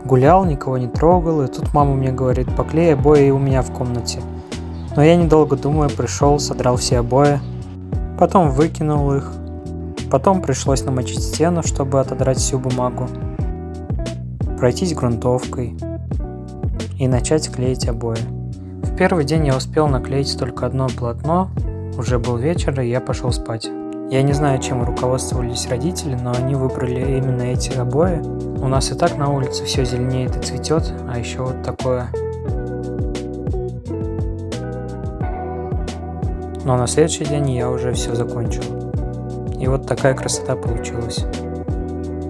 Гулял, никого не трогал, и тут мама мне говорит: поклей обои у меня в комнате. Но я, недолго думая, пришел, содрал все обои, потом выкинул их, потом пришлось намочить стену, чтобы отодрать всю бумагу, пройтись грунтовкой и начать клеить обои. В первый день я успел наклеить только одно полотно, уже был вечер, и я пошел спать. Я не знаю, чем руководствовались родители, но они выбрали именно эти обои. У нас и так на улице все зеленеет и цветет, а еще вот такое. Но на следующий день я уже все закончил. И вот такая красота получилась.